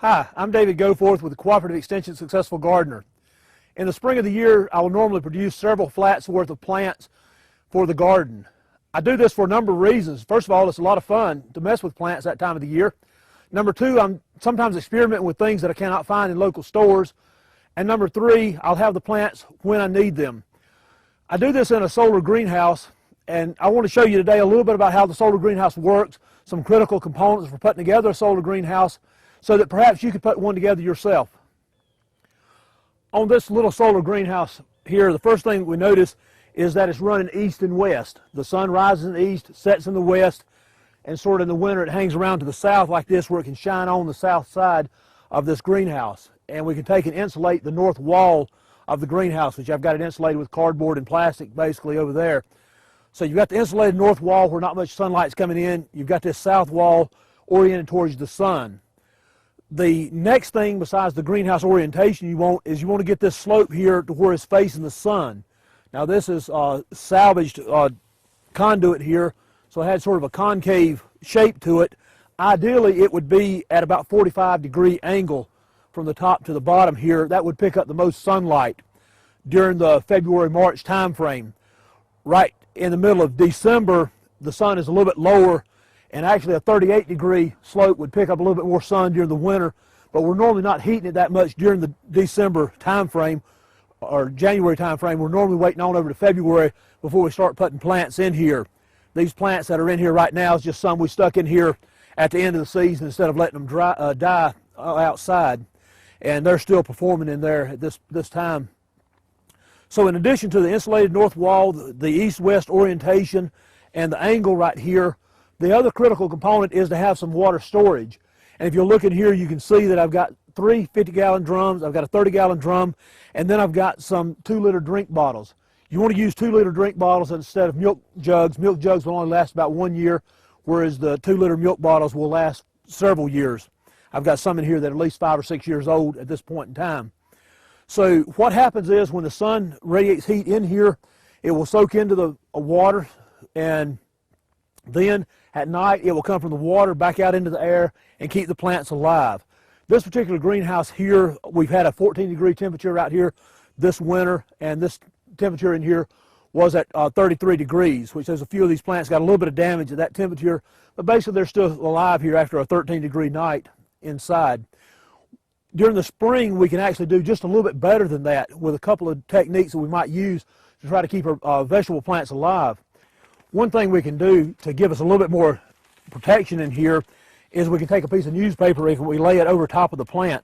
Hi, I'm David Goforth with the Cooperative Extension Successful Gardener. In the spring of the year, I will normally produce several flats worth of plants for the garden. I do this for a number of reasons. First of all, it's a lot of fun to mess with plants that time of the year. Number two, I'm sometimes experimenting with things that I cannot find in local stores. And number three, I'll have the plants when I need them. I do this in a solar greenhouse, and I want to show you today a little bit about how the solar greenhouse works, some critical components for putting together a solar greenhouse, so that perhaps you could put one together yourself. On this little solar greenhouse here, the first thing we notice is that it's running east and west. The sun rises in the east, sets in the west, and sort of in the winter it hangs around to the south like this where it can shine on the south side of this greenhouse. And we can take and insulate the north wall of the greenhouse, which I've got it insulated with cardboard and plastic basically over there. So you've got the insulated north wall where not much sunlight's coming in. You've got this south wall oriented towards the sun. The next thing besides the greenhouse orientation you want to get this slope here to where it's facing the sun. Now this is salvaged conduit here, so it had sort of a concave shape to it. Ideally it would be at about 45-degree angle from the top to the bottom here. That would pick up the most sunlight during the February-March time frame. Right in the middle of December, the sun is a little bit lower, and actually a 38-degree slope would pick up a little bit more sun during the winter, but we're normally not heating it that much during the December time frame or January time frame. We're normally waiting on over to February before we start putting plants in here. These plants that are in here right now is just some we stuck in here at the end of the season instead of letting them die outside, and they're still performing in there at this time. So in addition to the insulated north wall, the east-west orientation, and the angle right here, the other critical component is to have some water storage. And if you look in here, you can see that I've got 3 50-gallon drums, I've got a 30-gallon drum, and then I've got some 2-liter drink bottles. You want to use 2-liter drink bottles instead of milk jugs. Milk jugs will only last about 1 year, whereas the 2-liter milk bottles will last several years. I've got some in here that are at least 5 or 6 years old at this point in time. So what happens is when the sun radiates heat in here, it will soak into the water, and then at night it will come from the water back out into the air and keep the plants alive. This particular greenhouse here, we've had a 14-degree temperature out here this winter, and this temperature in here was at 33 degrees, which says a few of these plants got a little bit of damage at that temperature, but basically they're still alive here after a 13-degree night inside. During the spring, we can actually do just a little bit better than that with a couple of techniques that we might use to try to keep our vegetable plants alive. One thing we can do to give us a little bit more protection in here is we can take a piece of newspaper and we lay it over top of the plant.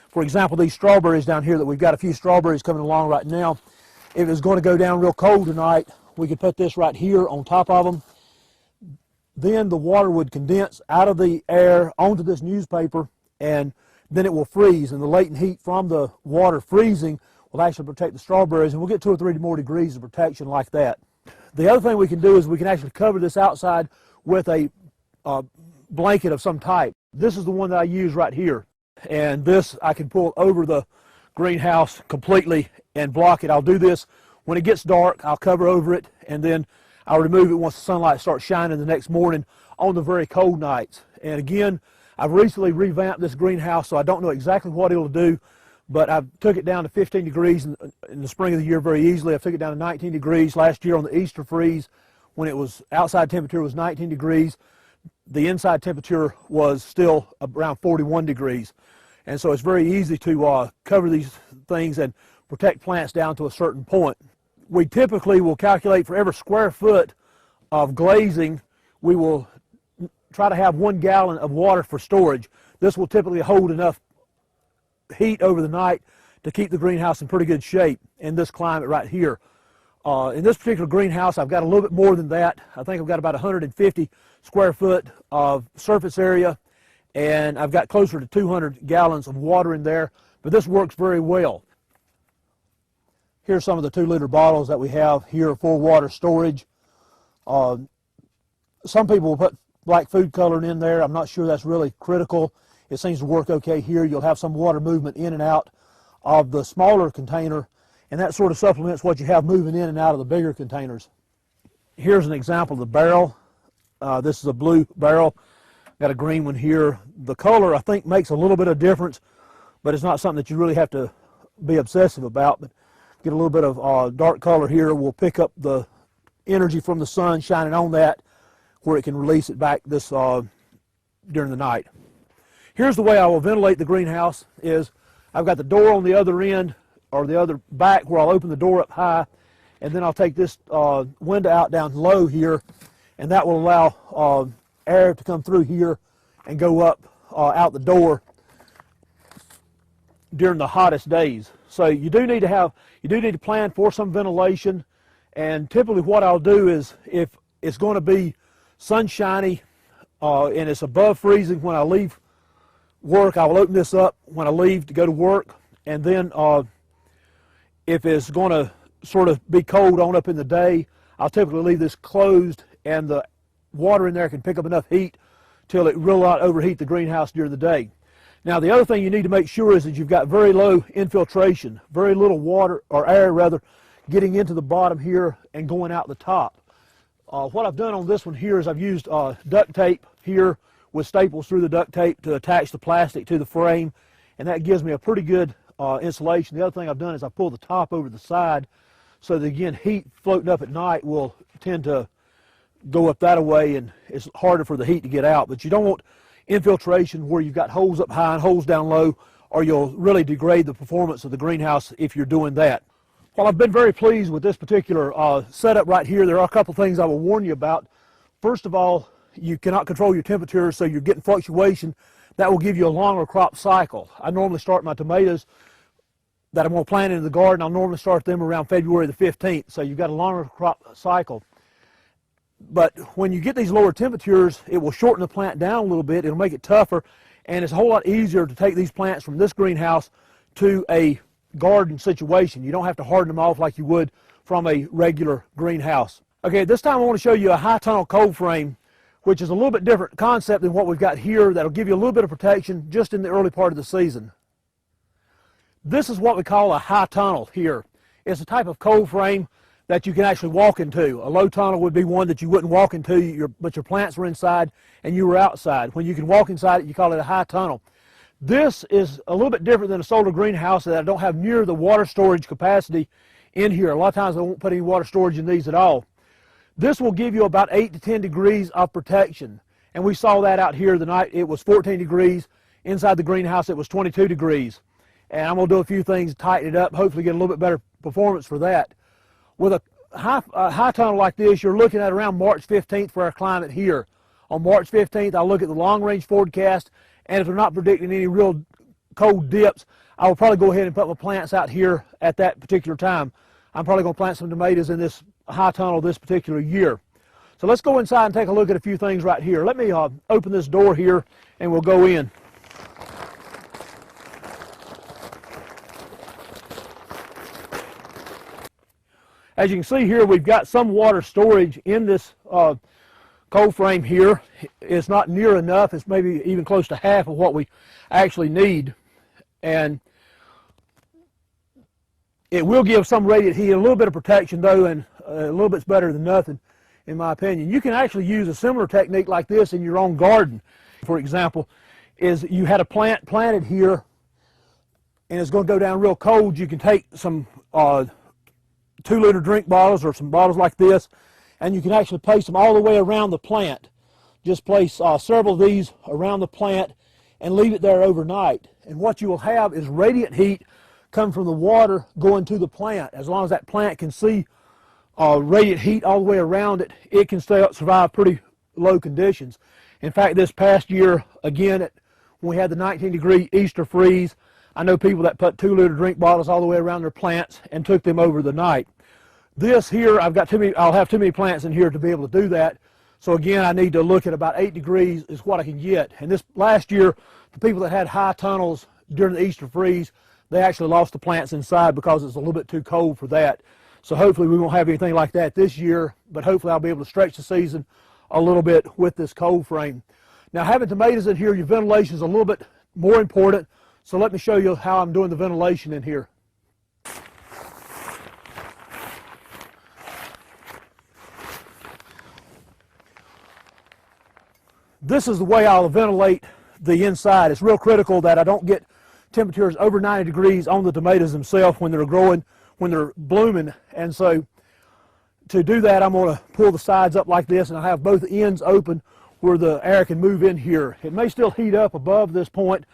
For example, these strawberries down here that we've got a few strawberries coming along right now. If it's going to go down real cold tonight, we could put this right here on top of them. Then the water would condense out of the air onto this newspaper, and then it will freeze, and the latent heat from the water freezing will actually protect the strawberries, and we'll get 2 or 3 more degrees of protection like that. The other thing we can do is we can actually cover this outside with a blanket of some type. This is the one that I use right here, and this I can pull over the greenhouse completely and block it. I'll do this when it gets dark. I'll cover over it, and then I'll remove it once the sunlight starts shining the next morning on the very cold nights. And again, I've recently revamped this greenhouse, so I don't know exactly what it'll do, but I took it down to 15 degrees in the spring of the year very easily. I took it down to 19 degrees last year on the Easter freeze when it was outside temperature was 19 degrees. The inside temperature was still around 41 degrees. And so it's very easy to cover these things and protect plants down to a certain point. We typically will calculate for every square foot of glazing, we will try to have 1 gallon of water for storage. This will typically hold enough heat over the night to keep the greenhouse in pretty good shape in this climate right here. In this particular greenhouse, I've got a little bit more than that. I think I've got about 150 square foot of surface area, and I've got closer to 200 gallons of water in there, but this works very well. Here's some of the 2-liter bottles that we have here for water storage. Some people will put black food coloring in there. I'm not sure that's really critical. It seems to work okay here. You'll have some water movement in and out of the smaller container, and that sort of supplements what you have moving in and out of the bigger containers. Here's an example of the barrel. This is a blue barrel Got a green one here. The color, I think, makes a little bit of difference, but it's not something that you really have to be obsessive about. But get a little bit of dark color here. We'll pick up the energy from the sun shining on that where it can release it back this during the night. Here's the way I will ventilate the greenhouse is I've got the door on the other end or the other back where I'll open the door up high, and then I'll take this window out down low here, and that will allow air to come through here and go up out the door during the hottest days. So you do need to plan for some ventilation, and typically what I'll do is if it's going to be sunshiny and it's above freezing when I leave work, I will open this up when I leave to go to work, and then if it's going to sort of be cold on up in the day, I'll typically leave this closed, and the water in there can pick up enough heat till it will not overheat the greenhouse during the day. Now the other thing you need to make sure is that you've got very low infiltration, very little water, or air rather, getting into the bottom here and going out the top. What I've done on this one here is I've used duct tape here with staples through the duct tape to attach the plastic to the frame, and that gives me a pretty good insulation. The other thing I've done is I pulled the top over the side so that, again, heat floating up at night will tend to go up that way, and it's harder for the heat to get out. But you don't want infiltration where you've got holes up high and holes down low, or you'll really degrade the performance of the greenhouse if you're doing that. While I've been very pleased with this particular setup right here, there are a couple things I will warn you about. First of all, you cannot control your temperature, so you're getting fluctuation. That will give you a longer crop cycle. I normally start my tomatoes that I'm going to plant in the garden, I'll normally start them around February the 15th, so you've got a longer crop cycle. But when you get these lower temperatures, it will shorten the plant down a little bit, it'll make it tougher, and it's a whole lot easier to take these plants from this greenhouse to a garden situation. You don't have to harden them off like you would from a regular greenhouse. Okay, this time I want to show you a high tunnel cold frame, which is a little bit different concept than what we've got here. That'll give you a little bit of protection just in the early part of the season. This is what we call a high tunnel here. It's a type of cold frame that you can actually walk into. A low tunnel would be one that you wouldn't walk into, but your plants were inside and you were outside. When you can walk inside it, you call it a high tunnel. This is a little bit different than a solar greenhouse that I don't have near the water storage capacity in here. A lot of times I won't put any water storage in these at all. This will give you about 8 to 10 degrees of protection. And we saw that out here the night it was 14 degrees. Inside the greenhouse it was 22 degrees. And I'm going to do a few things to tighten it up, hopefully get a little bit better performance for that. With a high tunnel like this, you're looking at around March 15th for our climate here. On March 15th, I'll look at the long-range forecast, and if they're not predicting any real cold dips, I will probably go ahead and put my plants out here at that particular time. I'm probably going to plant some tomatoes in this high tunnel this particular year. So let's go inside and take a look at a few things right here. Let me open this door here, and we'll go in. As you can see here, we've got some water storage in this cold frame here. It's not near enough. It's maybe even close to half of what we actually need. And it will give some radiant heat, a little bit of protection though, and a little bit's better than nothing, in my opinion. You can actually use a similar technique like this in your own garden. For example, is you had a plant planted here and it's going to go down real cold. You can take some 2-liter drink bottles or some bottles like this, and you can actually place them all the way around the plant. Just place several of these around the plant and leave it there overnight. And what you will have is radiant heat come from the water going to the plant. As long as that plant can see radiant heat all the way around it, it can survive pretty low conditions. In fact, this past year, again, when we had the 19-degree Easter freeze, I know people that put 2-liter drink bottles all the way around their plants and took them over the night. This here, I'll have too many plants in here to be able to do that. So again, I need to look at about 8 degrees is what I can get. And this last year, the people that had high tunnels during the Easter freeze, they actually lost the plants inside because it's a little bit too cold for that. So hopefully we won't have anything like that this year, but hopefully I'll be able to stretch the season a little bit with this cold frame. Now, having tomatoes in here, your ventilation is a little bit more important. So let me show you how I'm doing the ventilation in here. This is the way I'll ventilate the inside. It's real critical that I don't get temperatures over 90 degrees on the tomatoes themselves when they're growing, when they're blooming. And so to do that, I'm going to pull the sides up like this, and I have both ends open where the air can move in here. It may still heat up above this point,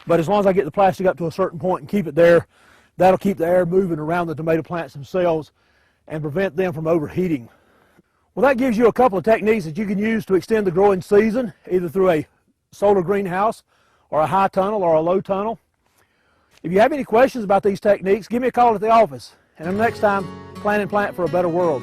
but as long as I get the plastic up to a certain point and keep it there, that'll keep the air moving around the tomato plants themselves and prevent them from overheating. Well, that gives you a couple of techniques that you can use to extend the growing season, either through a solar greenhouse or a high tunnel or a low tunnel. If you have any questions about these techniques, give me a call at the office. And until next time, plan and plant for a better world.